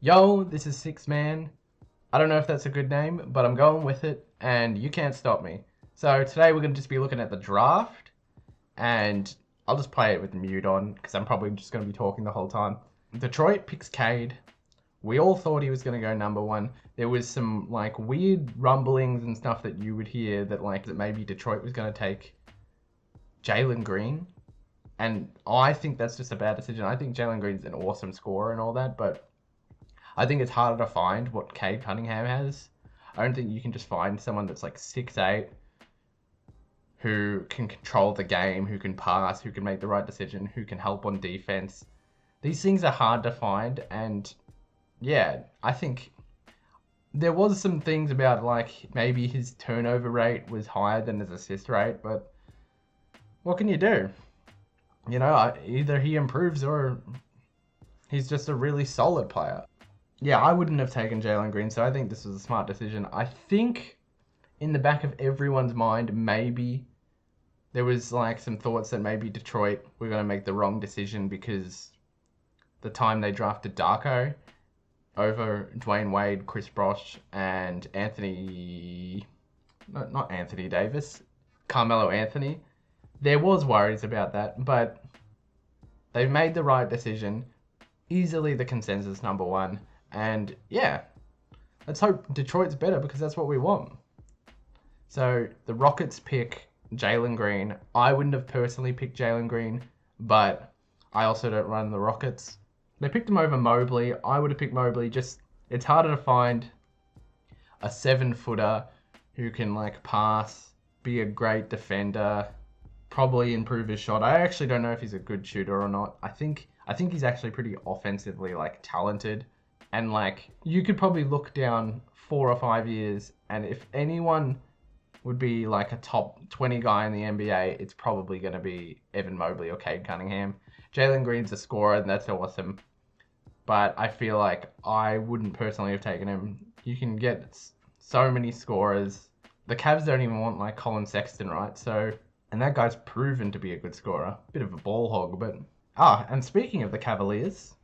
Yo, this is Six Man. I don't know if that's a good name, but I'm going with it, and you can't stop me. So today we're going to just be looking at the draft, and I'll just play it with the mute on, because I'm probably just going to be talking the whole time. Detroit picks Cade. We all thought he was going to go number one. There was some like weird rumblings and stuff that you would hear that maybe Detroit was going to take Jalen Green, and I think that's just a bad decision. I think Jalen Green's an awesome scorer and all that, but I think it's harder to find what Cade Cunningham has. I don't think you can just find someone that's like 6'8", who can control the game, who can pass, who can make the right decision, who can help on defense. These things are hard to find, and yeah, I think there was some things about like maybe his turnover rate was higher than his assist rate, but what can you do? Either he improves or he's just a really solid player. Yeah, I wouldn't have taken Jalen Green, so I think this was a smart decision. I think in the back of everyone's mind, maybe there was like some thoughts that maybe Detroit were going to make the wrong decision because the time they drafted Darko over Dwayne Wade, Chris Bosh, and not Anthony Davis, Carmelo Anthony. There was worries about that, but they've made the right decision. Easily the consensus number one. And yeah, let's hope Detroit's better because that's what we want. So the Rockets pick Jalen Green. I wouldn't have personally picked Jalen Green, but I also don't run the Rockets. They picked him over Mobley. I would have picked Mobley. Just it's harder to find a 7-footer who can like pass, be a great defender, probably improve his shot. I actually don't know if he's a good shooter or not. I think he's actually pretty offensively like talented. And like you could probably look down 4 or 5 years, and if anyone would be like a top 20 guy in the NBA, it's probably going to be Evan Mobley or Cade Cunningham. Jalen Green's a scorer, and that's awesome. But I feel like I wouldn't personally have taken him. You can get so many scorers. The Cavs don't even want like Colin Sexton, right? So, and that guy's proven to be a good scorer. Bit of a ball hog, but and speaking of the Cavaliers,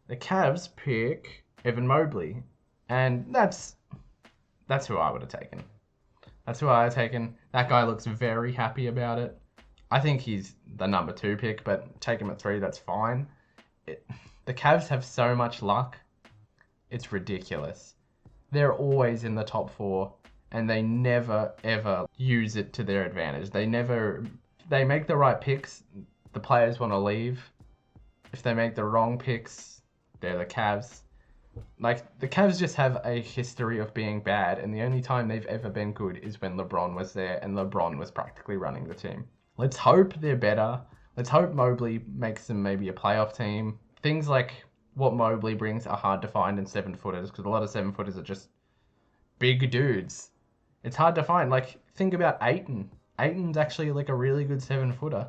the Cavs pick Evan Mobley, and that's who I would have taken. That's who I would have taken. That guy looks very happy about it. I think he's the number 2 pick, but take him at 3, that's fine. The Cavs have so much luck. It's ridiculous. They're always in the top 4, and they never, ever use it to their advantage. They make the right picks, the players want to leave. If they make the wrong picks, they're the Cavs. Like, the Cavs just have a history of being bad, and the only time they've ever been good is when LeBron was there, and LeBron was practically running the team. Let's hope they're better. Let's hope Mobley makes them maybe a playoff team. Things like what Mobley brings are hard to find in 7-footers, because a lot of 7-footers are just big dudes. It's hard to find. Like, think about Ayton. Ayton's actually like a really good 7-footer.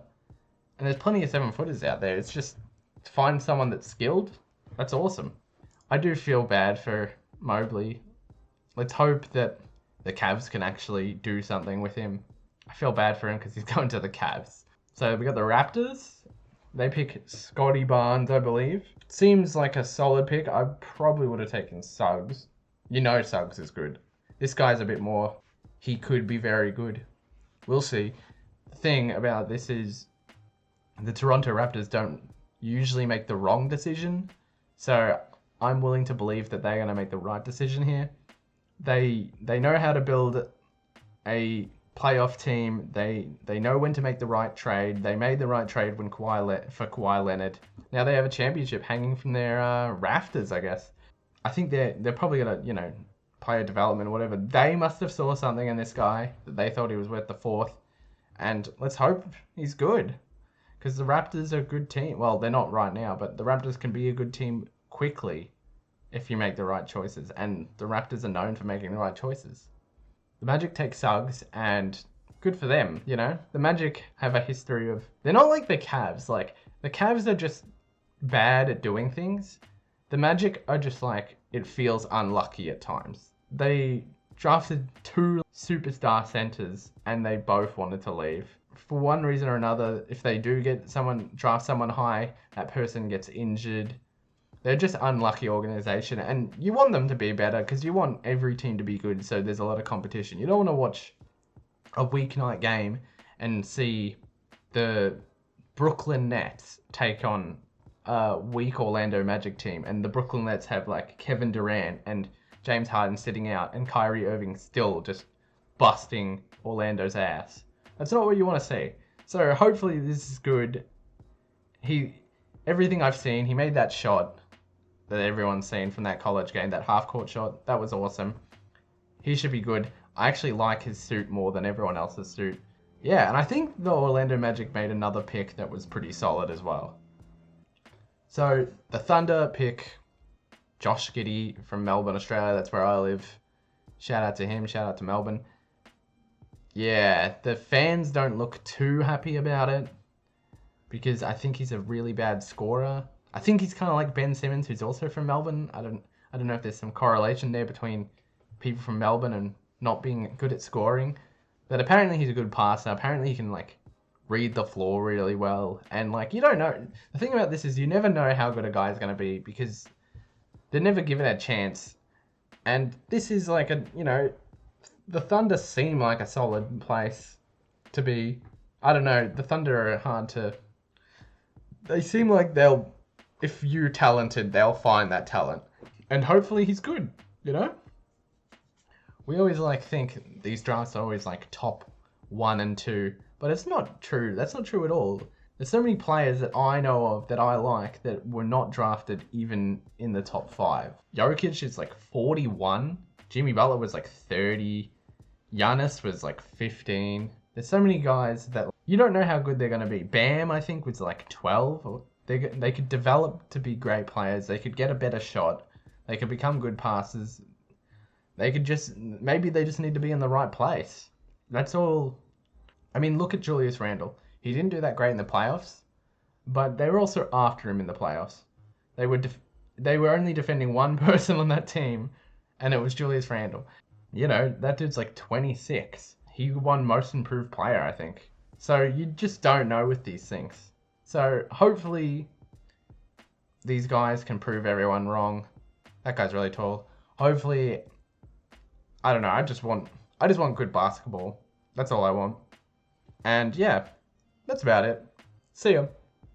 And there's plenty of 7-footers out there. It's just to find someone that's skilled. That's awesome. I do feel bad for Mobley. Let's hope that the Cavs can actually do something with him. I feel bad for him because he's going to the Cavs. So we got the Raptors. They pick Scotty Barnes, I believe. Seems like a solid pick. I probably would have taken Suggs. You know Suggs is good. This guy's a bit more. He could be very good. We'll see. The thing about this is the Toronto Raptors don't usually make the wrong decision. So I'm willing to believe that they're going to make the right decision here. They know how to build a playoff team. They know when to make the right trade. They made the right trade for Kawhi Leonard. Now they have a championship hanging from their rafters, I guess. I think they're probably going to, player development or whatever. They must have saw something in this guy that they thought he was worth the 4th. And let's hope he's good. Because the Raptors are a good team. Well, they're not right now, but the Raptors can be a good team quickly if you make the right choices. And the Raptors are known for making the right choices. The Magic take Suggs, and good for them, The Magic have a history of... They're not like the Cavs. Like, the Cavs are just bad at doing things. The Magic are just like, it feels unlucky at times. They drafted 2 superstar centers, and they both wanted to leave. For one reason or another, if they do draft someone high, that person gets injured. They're just unlucky organization, and you want them to be better because you want every team to be good. So there's a lot of competition. You don't want to watch a weeknight game and see the Brooklyn Nets take on a weak Orlando Magic team, and the Brooklyn Nets have like Kevin Durant and James Harden sitting out, and Kyrie Irving still just busting Orlando's ass. That's not what you want to see. So hopefully this is good. Everything I've seen, he made that shot that everyone's seen from that college game, that half-court shot. That was awesome. He should be good. I actually like his suit more than everyone else's suit. Yeah, and I think the Orlando Magic made another pick that was pretty solid as well. So the Thunder pick Josh Giddey from Melbourne, Australia. That's where I live. Shout out to him. Shout out to Melbourne. Yeah, the fans don't look too happy about it because I think he's a really bad scorer. I think he's kind of like Ben Simmons, who's also from Melbourne. I don't know if there's some correlation there between people from Melbourne and not being good at scoring. But apparently he's a good passer. Apparently he can like read the floor really well. And like you don't know. The thing about this is you never know how good a guy's going to be because they're never given a chance. And this is like the Thunder seem like a solid place to be. I don't know. The Thunder are hard to. They seem like if you're talented, they'll find that talent. And hopefully he's good, you know? We always think these drafts are always like top 1 and 2, but it's not true. That's not true at all. There's so many players that I know of that I like that were not drafted even in the top 5. Jokic is like 41. Jimmy Butler was like 30. Giannis was like 15. There's so many guys that you don't know how good they're going to be. Bam, I think, was like 12. They could develop to be great players. They could get a better shot. They could become good passers. Maybe they just need to be in the right place. That's all. I mean, look at Julius Randle. He didn't do that great in the playoffs, but they were also after him in the playoffs. They were only defending one person on that team, and it was Julius Randle. You know, that dude's like 26. He won Most Improved Player, I think. So you just don't know with these things. So hopefully these guys can prove everyone wrong. That guy's really tall. Hopefully, I don't know, I just want good basketball. That's all I want. And yeah, that's about it. See ya.